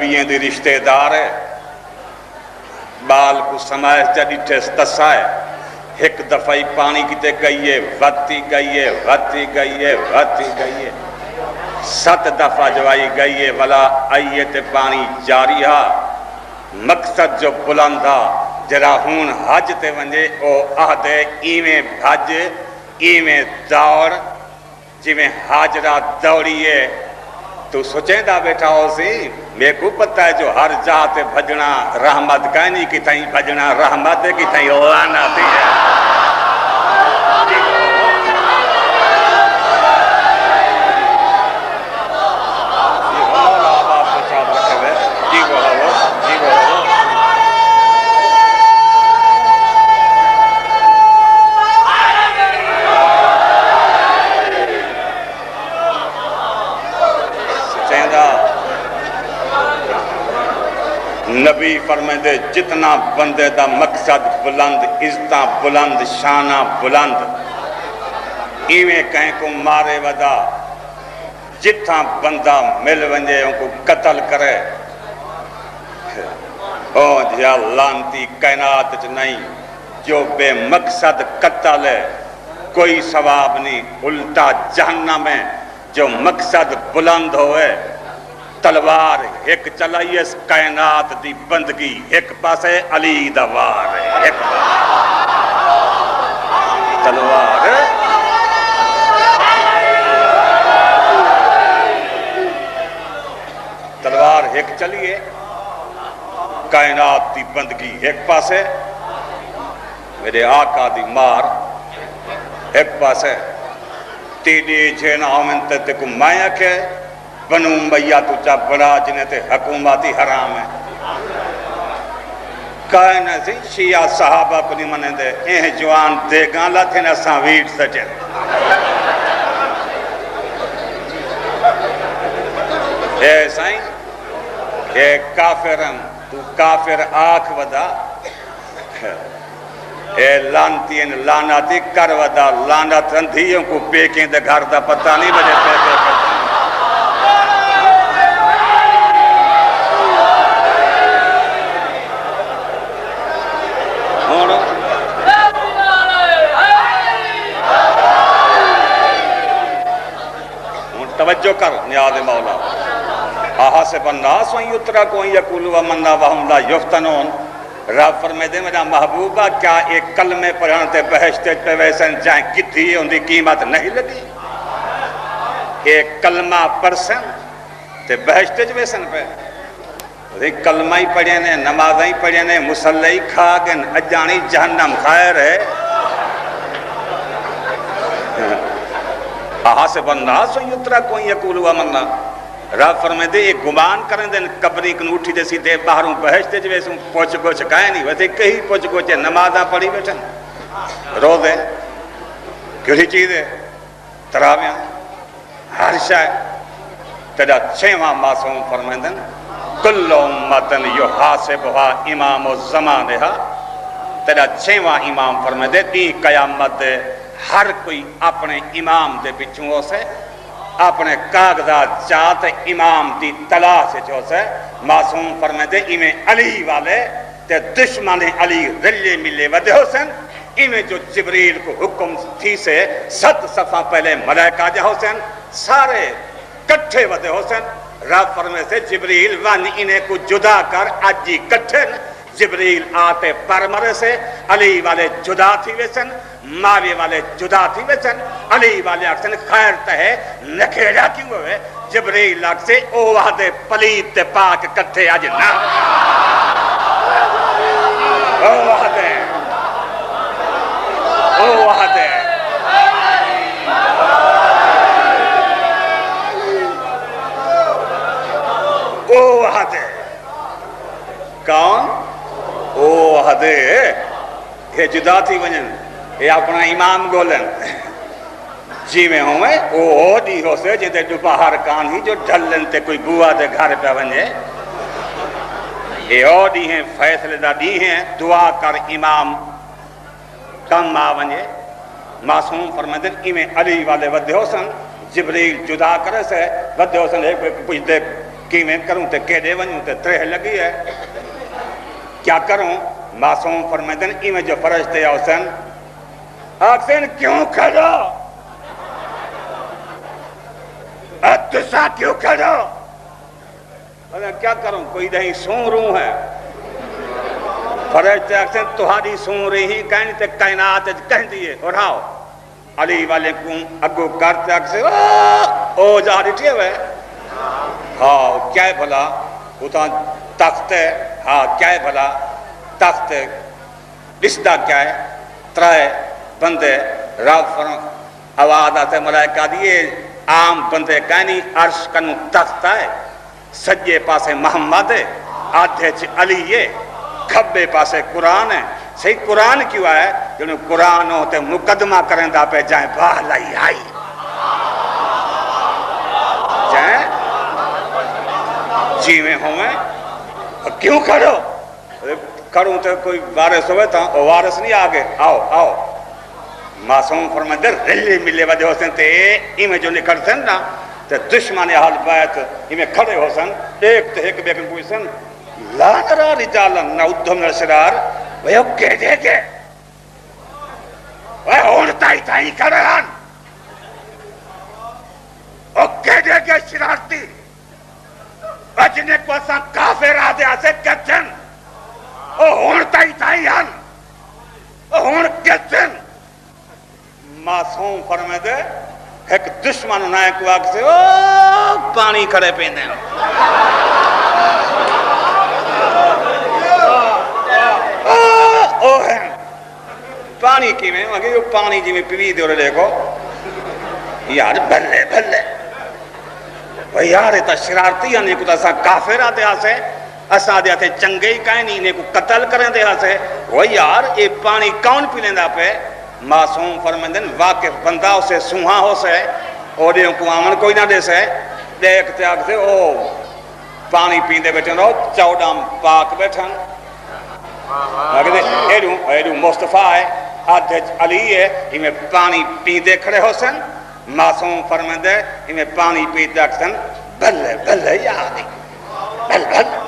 नबीअ दी रिश्तेदार है बाल को समाइस जा ॾिठे तसा है एक दफ़ा ही पानी किते गई है वती गई है वती गई है वती गई है 7 दफ़ा जो आई गई है वला आई है ते पानी जारी हा मकसद जो बुलंद हा जरा हूं हज ते वंजे ओ आहदे इवें भज इवें दौड़ जिवें हाजरा दौड़ी है तू सोचेंदा बैठा होसी मेरे को पता है जो हर जात भजना रहमत कहनी कि थई भजना रहमत की थई लानत है नबी फरमाते जितना बंदे दा मकसद बुलंद इज्जत बुलंद शाना बुलंद इवें कहीं को मारे वदा जिथा बंदा मिल वंजे उनको कत्ल करे ओ जा लानती कायनात च नहीं जो बेमकसद कत्ल है कोई सवाब नहीं उल्टा जहन्नम है जो मकसद बुलंद होए तलवार एक चलाई कायनात दी बंदगी एक पासे अली दा वार है एक तलवार तलवार एक चलिए कायनात दी बंदगी एक पासे मेरे आका दी मार एक पासे तेरे जेना आमन ते को माया के बनू मैया तुझा बड़ा जिन्हें ते हकूमती हराम है कहना सी शिया सहाबा को नहीं मने दे एह जवान दे गाला थे ना सावीट सचे ए साईं ए काफिरन तू काफिर आख वदा ए लानतीन लानाती कर वदा लानत रंधियों को पेकें दे घर दा पता नहीं बजे पैसे तवज्जो कर नियाज़ मौला आहा से बन्ना सोई उतरा कोई यकुल व मन्ना व हम ला युफ्तनून रब फरमाते मेरा महबूबा क्या एक कलमे पढ़न ते बहश्त पे वैसन जाए किथी उनकी कीमत नहीं लगी एक कलमा परसन ते बहश्त वैसन पे कलमा ही पढ़े ने नमाजा ही पढ़े ने मुसल्ले ही खा के अजानी जहन्नम खैर है आहा से बन्ना सो युतरा कोई यकूल व मन्ना रब फरमाते ये गुमान करें देन कबरी कन उठी दे सीधे बाहरों बहश्त वैसू पोछ गोछ काहे नहीं वैसे कहीं पोछ गोछ नमाजा पढ़ी बैठन रोज़े कड़ी चीज़ है तरावियां हर शाय तेरा 6वां मासूम फरमाते कुल्लु उम्मतन युहासिबुहा इमामु ज़मानिहा तेरा 6वां इमाम फरमाते दी कयामत हर कोई अपने इमाम दे पिछू से अपने कागजात चाहते इमाम की तलाश से मासूम फरमाते इवें अली वाले ते दुश्मन अली रले मिले वदे हुसैन इवें जो जिब्रील को हुक्म थी से 7 सफ़ा पहले मलाइका जा हुसैन सारे कट्ठे वदे हुसैन रब फरमाते जिब्रील वन इन्हें को जुदा कर आज ही कट्ठे जिब्रील आते परमरे से अली वाले जुदा थी वेसन मावे वाले जुदा थी वेसन अली वाले अक्सन खैर तहे नखेड़ा क्यों हुए जिब्रील से ओ वादे पलीत ते पाक कट्ठे आज ना ओ वादे कौन ओ हदे ये जुदा थी वजन ये अपना इमाम गोलन जी में हूँ मैं ओ दी हो से जिते दोपहर कान ही जो ढलन ते कोई बुआ दे घर पे वने ये ओ दी हैं फैसले दा दी हैं दुआ कर इमाम कम आ वने मासूम फरमाते इवें अली वाले वदे होसन जिब्रील जुदा करे से वदे होसन एक कुछ दे کہ میں کروں تے کیڑے ونوں تے ترہ لگی ہے کیا کروں معصوم فرمائدن ایویں جو فرشتے آسن آکسن کیوں کھڑو تسا کیوں کھڑو کیا کروں کوئی دہیں سون روح ہے فرشتے آکسن تہاری سون رہی کہنی تے کائنات کہن دیئے اور ہاؤ علی والے کو اگو کرتے آکسن او جا رہی ہوئے ہاں کیا ہے بھلا اتنا تخت ہے ہاں کیا ہے بھلا تخت رشدہ کیا ہے ترائے بندے رب فرم آواز آتے ملائکہ دیئے عام بندے کہنی عرش کنو تخت ہے سجے پاسے محمد ہے آدھے علی ہے کھبے پاسے قرآن ہے صحیح قرآن کیوں ہے جنہوں قرآن ہوتے مقدمہ کریں دا پہ جائیں باہ لائی آئی جائیں جیویں ہوئے کیوں کھڑو کروں تو کوئی وارث ہوئے تھا وارث نہیں آگے آؤ آؤ معصوم فرمائے در رلی ملے وجہ ہو سن تے ایمیں جو نکڑ سن نا تے دشمن حال بیت ایمیں کھڑے ہو سن ایک تے ایک بیکن پوچھ سن لا ترا رجالا نعودھم من الاشرار وہ کہہ دے گے وہ ہونتا ہی تھائی کھڑے ہن وہ کہہ دے گے شرارتی جنہیں کو اساں کافر آدھے آسے کچن او ہونتا ہی تھائی ہن او ہون کچن معصوم فرمے دے ایک دشمن نائے کو آگ سے او پانی کھڑے پیندے او ہے پانی کی میں مگر یہ پانی جی میں پیوی دے اور دیکھو یار بھلے بھلے وہ یار تا شرارتی ہیں کو تا سا کافر آتے آسے اسا دے آتے چنگے ہی کہیں نہیں انہیں کو قتل کریں دے آسے وہ یار یہ پانی کون پی لیندہ پہ معصوم فرمندن واقف بندہ اسے سوہاں ہو سے اور دیوں کو آمن کوئی نہ دے سے دیکھتے آگتے او پانی پیندے بیٹھن رہو چودام پاک بیٹھن ایڈو مصطفیٰ ہے آدھے علی ہے ہمیں پانی پیندے کھڑے ہو سن معصوم فرمندے ہمیں پانی پیندے اکسن بھلے بھلے یادی بھل بھل